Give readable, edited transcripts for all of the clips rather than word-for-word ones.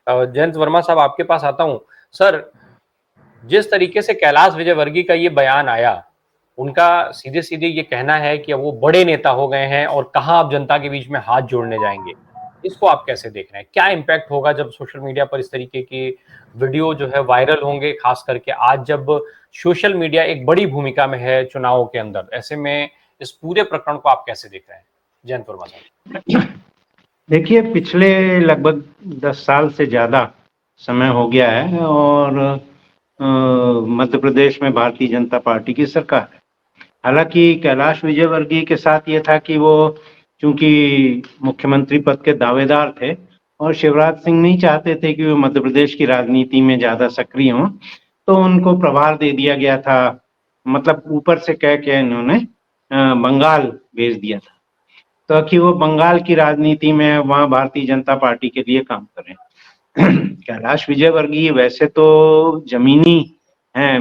जयंत वर्मा साहब, आपके पास आता हूं। सर, जिस तरीके से कैलाश विजयवर्गीय का ये बयान आया, उनका सीधे सीधे ये कहना है कि अब वो बड़े नेता हो गए हैं और कहां आप जनता के बीच में हाथ जोड़ने जाएंगे। इसको आप कैसे देख रहे हैं? क्या इम्पैक्ट होगा जब सोशल मीडिया पर इस तरीके की वीडियो जो है वायरल होंगे, खास करके आज जब सोशल मीडिया एक बड़ी भूमिका में है चुनावों के अंदर? ऐसे में इस पूरे प्रकरण को आप कैसे देख रहे हैं, जयंत वर्मा साहब? देखिए, पिछले लगभग 10 साल से ज्यादा समय हो गया है और मध्य प्रदेश में भारतीय जनता पार्टी की सरकार है। हालांकि कैलाश विजयवर्गीय के साथ ये था कि वो चूंकि मुख्यमंत्री पद के दावेदार थे और शिवराज सिंह नहीं चाहते थे कि वो मध्य प्रदेश की राजनीति में ज्यादा सक्रिय हों, तो उनको प्रभार दे दिया गया था। मतलब ऊपर से कह के इन्होंने बंगाल भेज दिया था, तो कि वो बंगाल की राजनीति में वहाँ भारतीय जनता पार्टी के लिए काम करें। कैलाश विजयवर्गीय वैसे तो जमीनी हैं,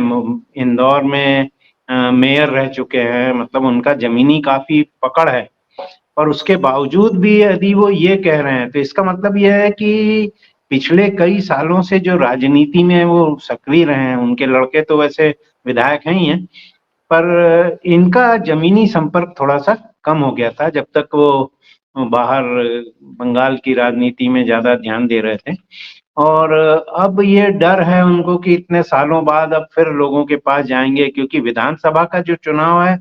इंदौर में मेयर रह चुके हैं, मतलब उनका जमीनी काफी पकड़ है। और उसके बावजूद भी यदि वो ये कह रहे हैं तो इसका मतलब यह है कि पिछले कई सालों से जो राजनीति में वो सक्रिय रहे हैं, उनके लड़के तो वैसे विधायक हैं ही हैं, पर इनका जमीनी संपर्क थोड़ा सा कम हो गया था जब तक वो बाहर बंगाल की राजनीति में ज्यादा ध्यान दे रहे थे। और अब ये डर है उनको कि इतने सालों बाद अब फिर लोगों के पास जाएंगे, क्योंकि विधानसभा का जो चुनाव है,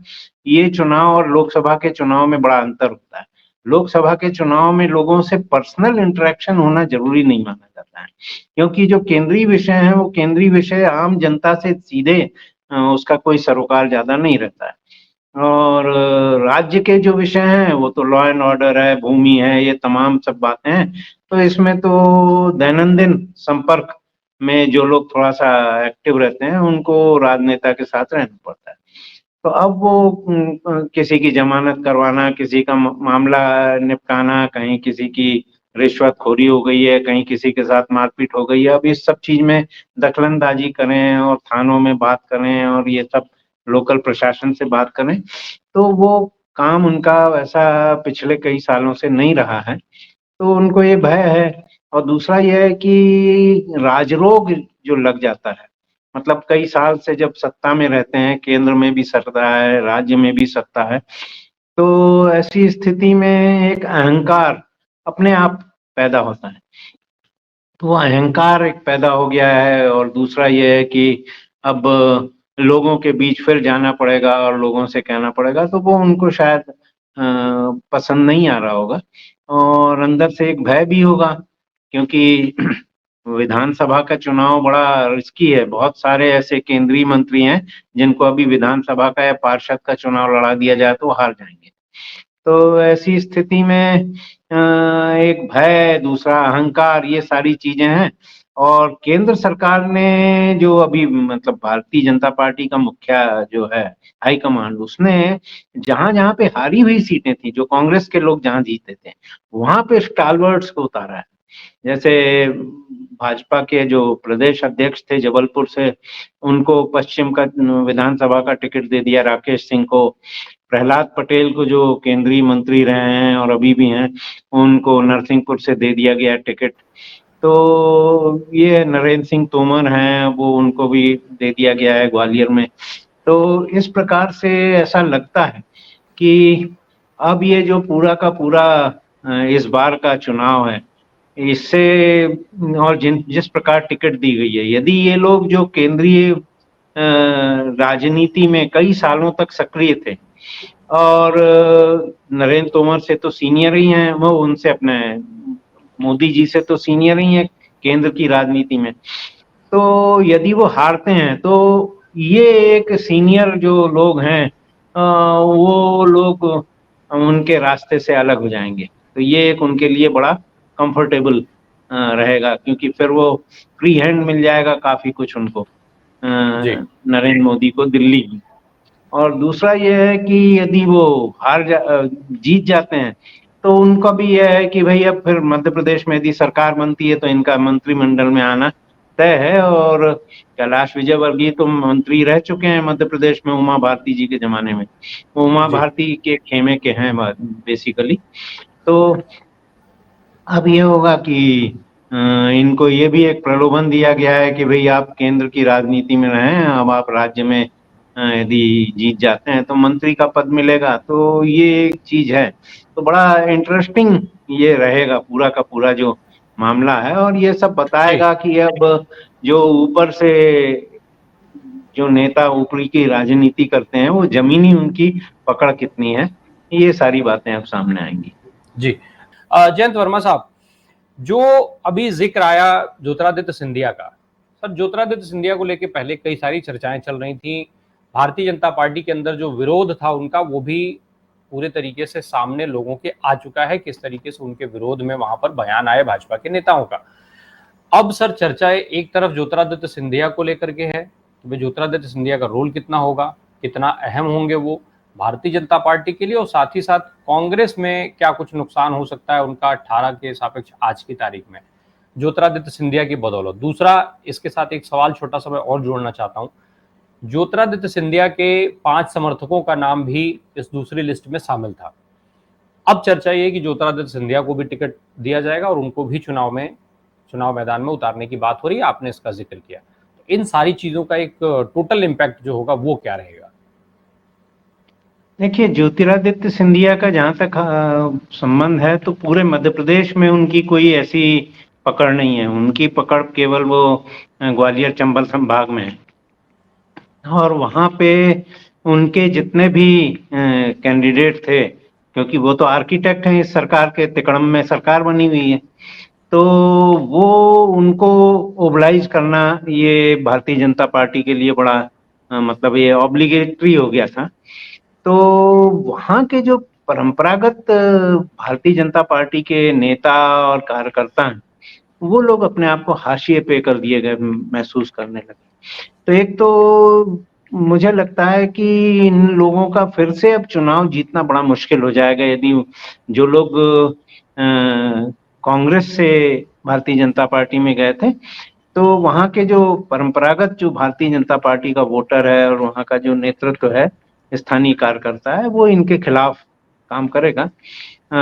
ये चुनाव और लोकसभा के चुनाव में बड़ा अंतर होता है। लोकसभा के चुनाव में लोगों से पर्सनल इंटरेक्शन होना जरूरी नहीं माना जाता है, क्योंकि जो केंद्रीय विषय है वो केंद्रीय विषय आम जनता से सीधे उसका कोई सरोकार ज्यादा नहीं रहता है। और राज्य के जो विषय हैं वो तो लॉ एंड ऑर्डर है, भूमि है, ये तमाम सब बातें हैं। तो इसमें तो दैनंदिन संपर्क में जो लोग थोड़ा सा एक्टिव रहते हैं उनको राजनेता के साथ रहना पड़ता है। तो अब वो किसी की जमानत करवाना, किसी का मामला निपटाना, कहीं किसी की रिश्वतखोरी हो गई है, कहीं किसी के साथ मारपीट हो गई है, अब इस सब चीज में दखलंदाजी करें और थानों में बात करें और ये सब लोकल प्रशासन से बात करें, तो वो काम उनका वैसा पिछले कई सालों से नहीं रहा है। तो उनको ये भय है। और दूसरा ये है कि राजरोग जो लग जाता है, मतलब कई साल से जब सत्ता में रहते हैं, केंद्र में भी सत्ता है, राज्य में भी सत्ता है, तो ऐसी स्थिति में एक अहंकार अपने आप पैदा होता है। तो वो अहंकार एक पैदा हो गया है। और दूसरा ये है कि अब लोगों के बीच फिर जाना पड़ेगा और लोगों से कहना पड़ेगा, तो वो उनको शायद पसंद नहीं आ रहा होगा। और अंदर से एक भय भी होगा, क्योंकि विधानसभा का चुनाव बड़ा रिस्की है। बहुत सारे ऐसे केंद्रीय मंत्री हैं जिनको अभी विधानसभा का या पार्षद का चुनाव लड़ा दिया जाए तो हार जाएंगे। तो ऐसी स्थिति में एक भय, दूसरा अहंकार, ये सारी चीजें हैं। और केंद्र सरकार ने जो अभी मतलब भारतीय जनता पार्टी का मुखिया जो है, हाईकमांड, उसने जहां जहां पे हारी हुई सीटें थी, जो कांग्रेस के लोग जहां जीते थे, वहां पे स्टालवर्ड्स को उतारा है। जैसे भाजपा के जो प्रदेश अध्यक्ष थे जबलपुर से, उनको पश्चिम का विधानसभा का टिकट दे दिया राकेश सिंह को। प्रहलाद पटेल को, जो केंद्रीय मंत्री रहे हैं और अभी भी हैं, उनको नरसिंहपुर से दे दिया गया टिकट। तो ये नरेंद्र सिंह तोमर हैं, वो उनको भी दे दिया गया है ग्वालियर में। तो इस प्रकार से ऐसा लगता है कि अब ये जो पूरा का पूरा इस बार का चुनाव है, इससे और जिस प्रकार टिकट दी गई है, यदि ये लोग जो केंद्रीय राजनीति में कई सालों तक सक्रिय थे और नरेंद्र तोमर से तो सीनियर ही हैं, वो उनसे अपने मोदी जी से तो सीनियर ही हैं केंद्र की राजनीति में, तो यदि वो हारते हैं तो ये एक सीनियर जो लोग हैं वो लोग उनके रास्ते से अलग हो जाएंगे। तो ये एक उनके लिए बड़ा कंफर्टेबल रहेगा, क्योंकि फिर वो फ्री हैंड मिल जाएगा काफी कुछ उनको, जी। नरेंद्र मोदी को दिल्ली में। और दूसरा ये है कि यदि वो जीत जाते हैं तो उनका भी यह है कि भाई अब फिर मध्य प्रदेश में यदि सरकार बनती है तो इनका मंत्रिमंडल में आना तय है। और कैलाश विजयवर्गीय तो मंत्री रह चुके हैं मध्य प्रदेश में उमा भारती जी के जमाने में, उमा जी। भारती के खेमे के हैं बेसिकली। तो अब ये होगा कि इनको ये भी एक प्रलोभन दिया गया है कि भाई आप केंद्र की राजनीति में रहें, अब आप राज्य में यदि जीत जाते हैं तो मंत्री का पद मिलेगा। तो ये एक चीज है, तो बड़ा इंटरेस्टिंग ये रहेगा पूरा का पूरा जो मामला है, और ये सब जी बताएगा कि अब जो ऊपर से जो नेता ऊपरी की राजनीति करते हैं वो जमीनी उनकी पकड़ कितनी है, ये सारी बातें अब सामने आएंगी। जी। जयंत वर्मा साहब, जो अभी जिक्र आया ज्योतिरादित्य सिंधिया का, सर ज्योतिरादित्य सिंधिया को लेकर पहले कई सारी चर्चाएं चल रही थी। भारतीय जनता पार्टी के अंदर जो विरोध था उनका, वो भी पूरे तरीके से सामने लोगों के आ चुका है, किस तरीके से उनके विरोध में वहां पर बयान आए भाजपा के नेताओं का। अब सर चर्चाएं एक तरफ ज्योतिरादित्य सिंधिया को लेकर के है, तो भाई ज्योतिरादित्य सिंधिया का रोल कितना होगा, कितना अहम होंगे वो भारतीय जनता पार्टी के लिए, और साथ ही साथ कांग्रेस में क्या कुछ नुकसान हो सकता है उनका 18 के सापेक्ष आज की तारीख में ज्योतिरादित्य सिंधिया की बदौलत। दूसरा, इसके साथ एक सवाल छोटा सा मैं और जोड़ना चाहता हूं, ज्योतिरादित्य सिंधिया के 5 समर्थकों का नाम भी इस दूसरी लिस्ट में शामिल था। अब चर्चा ये है कि ज्योतिरादित्य सिंधिया को भी टिकट दिया जाएगा और उनको भी चुनाव मैदान में उतारने की बात हो रही है, आपने इसका जिक्र किया। तो इन सारी चीजों का एक टोटल इम्पैक्ट जो होगा वो क्या रहेगा? देखिए, ज्योतिरादित्य सिंधिया का जहाँ तक संबंध है तो पूरे मध्य प्रदेश में उनकी कोई ऐसी पकड़ नहीं है। उनकी पकड़ केवल वो ग्वालियर चंबल संभाग में है, और वहाँ पे उनके जितने भी कैंडिडेट थे, क्योंकि वो तो आर्किटेक्ट हैं इस सरकार के, तिकड़म में सरकार बनी हुई है, तो वो उनको ओबलाइज करना ये भारतीय जनता पार्टी के लिए बड़ा मतलब ये ऑब्लिगेटरी हो गया था। तो वहाँ के जो परंपरागत भारतीय जनता पार्टी के नेता और कार्यकर्ता हैं, वो लोग अपने आप को हाशिए पे कर दिए गए महसूस करने लगे। तो एक तो मुझे लगता है कि इन लोगों का फिर से अब चुनाव जीतना बड़ा मुश्किल हो जाएगा यदि जो लोग कांग्रेस से भारतीय जनता पार्टी में गए थे, तो वहाँ के जो परंपरागत जो भारतीय जनता पार्टी का वोटर है और वहाँ का जो नेतृत्व है, स्थानीय कार्यकर्ता है, वो इनके खिलाफ काम करेगा।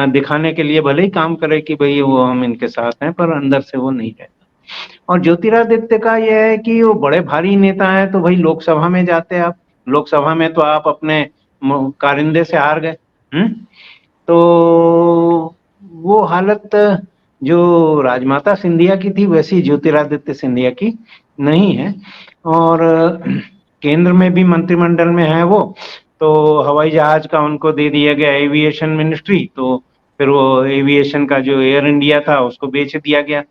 दिखाने के लिए भले ही काम करे कि भाई वो हम इनके साथ हैं, पर अंदर से वो नहीं रहता। और ज्योतिरादित्य का यह है कि वो बड़े भारी नेता हैं, तो भाई लोकसभा में जाते आप, लोकसभा में तो आप अपने कारिंदे से हार गए। तो वो हालत जो राजमाता सिंधिया की थी वैसी ज्योतिरादित्य सिंधिया की नहीं है। और केंद्र में भी मंत्रिमंडल में है वो, तो हवाई जहाज का उनको दे दिया गया एविएशन मिनिस्ट्री, तो फिर वो एविएशन का जो एयर इंडिया था उसको बेच दिया गया।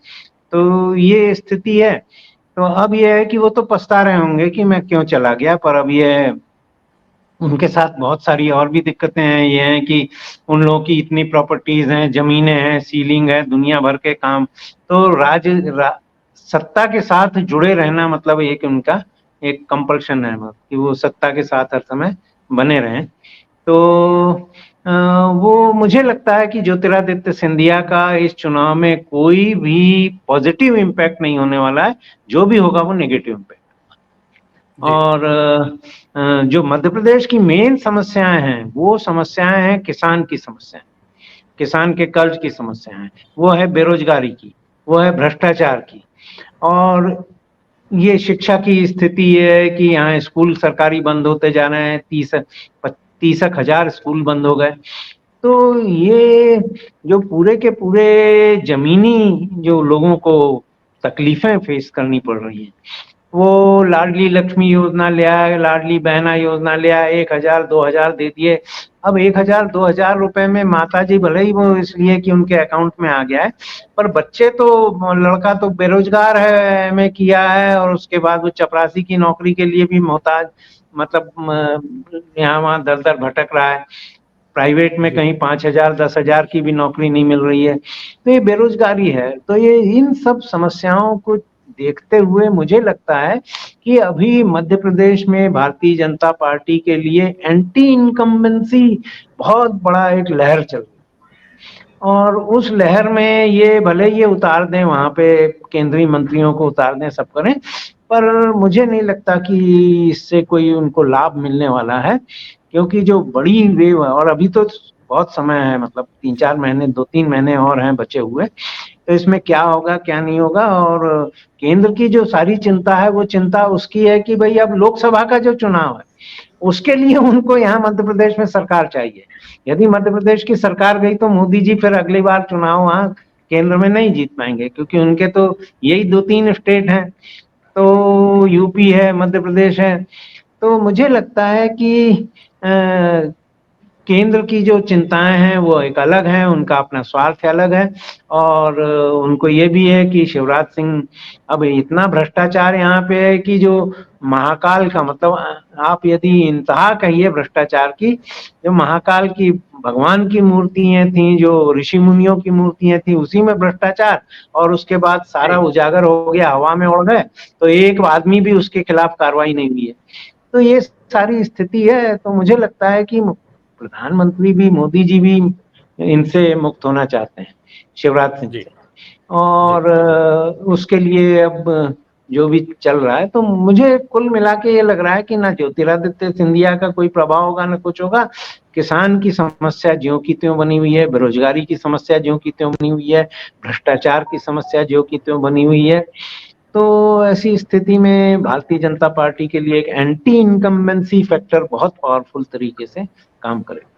तो ये स्थिति है। तो अब ये है कि वो तो पछता रहे होंगे कि मैं क्यों चला गया, पर अब ये उनके साथ बहुत सारी और भी दिक्कतें हैं। ये हैं कि उन लोगों की इतनी प्रॉपर्टीज हैं, जमीनें हैं, सीलिंग है, दुनिया भर के काम। तो सत्ता के साथ जुड़े रहना मतलब एक उनका एक कंपल्शन है कि वो सत्ता के साथ हर समय बने रहें। तो वो मुझे लगता है कि ज्योतिरादित्य सिंधिया का इस चुनाव में कोई भी पॉजिटिव इम्पैक्ट नहीं होने वाला है, जो भी होगा वो नेगेटिव इम्पैक्ट। और जो मध्य प्रदेश की मेन समस्याएं हैं वो समस्याएं हैं किसान की समस्याएं, किसान के कर्ज की समस्याएं, वो है बेरोजगारी की, वो है भ्रष्टाचार की, और ये शिक्षा की स्थिति ये है कि यहाँ स्कूल सरकारी बंद होते जा रहे हैं, 30,000 स्कूल बंद हो गए। तो ये जो पूरे के पूरे जमीनी जो लोगों को तकलीफें फेस करनी पड़ रही हैं, वो लाडली लक्ष्मी योजना ले आया, लाडली बहना योजना ले आया, 1,000 2,000 दे दिए। अब 1,000 2,000 रुपए में माता जी भले ही वो इसलिए कि उनके अकाउंट में आ गया है, पर बच्चे तो, लड़का तो बेरोजगार है, एमए किया है और उसके बाद वो चपरासी की नौकरी के लिए भी मोहताज, मतलब यहाँ वहाँ दर दर भटक रहा है। प्राइवेट में कहीं 5,000 10,000 की भी नौकरी नहीं मिल रही है। तो ये बेरोजगारी है। तो ये इन सब समस्याओं को देखते हुए मुझे लगता है कि अभी मध्य प्रदेश में भारतीय जनता पार्टी के लिए एंटी इनकम्बेंसी बहुत बड़ा एक लहर चल रही है, और उस लहर में ये भले ये उतार दें, वहां पे केंद्रीय मंत्रियों को उतार दें, सब करें, पर मुझे नहीं लगता कि इससे कोई उनको लाभ मिलने वाला है। क्योंकि जो बड़ी वेव है, और अभी तो बहुत समय है, मतलब 3-4 महीने 2-3 महीने और हैं बचे हुए, तो इसमें क्या होगा क्या नहीं होगा। और केंद्र की जो सारी चिंता है वो चिंता उसकी है कि भाई अब लोकसभा का जो चुनाव है उसके लिए उनको यहाँ मध्य प्रदेश में सरकार चाहिए। यदि मध्य प्रदेश की सरकार गई तो मोदी जी फिर अगली बार चुनाव वहाँ केंद्र में नहीं जीत पाएंगे, क्योंकि उनके तो यही 2-3 स्टेट हैं, तो यूपी है, मध्य प्रदेश है। तो मुझे लगता है कि केंद्र की जो चिंताएं हैं वो एक अलग है, उनका अपना स्वार्थ अलग है। और उनको ये भी है कि शिवराज सिंह, अब इतना भ्रष्टाचार यहाँ पे है कि जो महाकाल का मतलब आप यदि इंतहा कहिए भ्रष्टाचार की, जो महाकाल की भगवान की मूर्तियां थी, जो ऋषि मुनियों की मूर्तियां थी, उसी में भ्रष्टाचार, और उसके बाद सारा उजागर हो गया, हवा में उड़ गए, तो एक आदमी भी उसके खिलाफ कार्रवाई नहीं हुई है। तो ये सारी स्थिति है। तो मुझे लगता है कि प्रधानमंत्री भी, मोदी जी भी इनसे मुक्त होना चाहते हैं, शिवराज सिंह जी से। और उसके लिए अब जो भी चल रहा है, तो मुझे कुल मिला के ये लग रहा है कि ना ज्योतिरादित्य सिंधिया का कोई प्रभाव होगा ना कुछ होगा। किसान की समस्या ज्यों की त्यों बनी हुई है, बेरोजगारी की समस्या ज्यों की त्यों बनी हुई है, भ्रष्टाचार की समस्या ज्यों की त्यों बनी हुई है। तो ऐसी स्थिति में भारतीय जनता पार्टी के लिए एक एंटी इनकम्बेंसी फैक्टर बहुत पावरफुल तरीके से काम करेगा।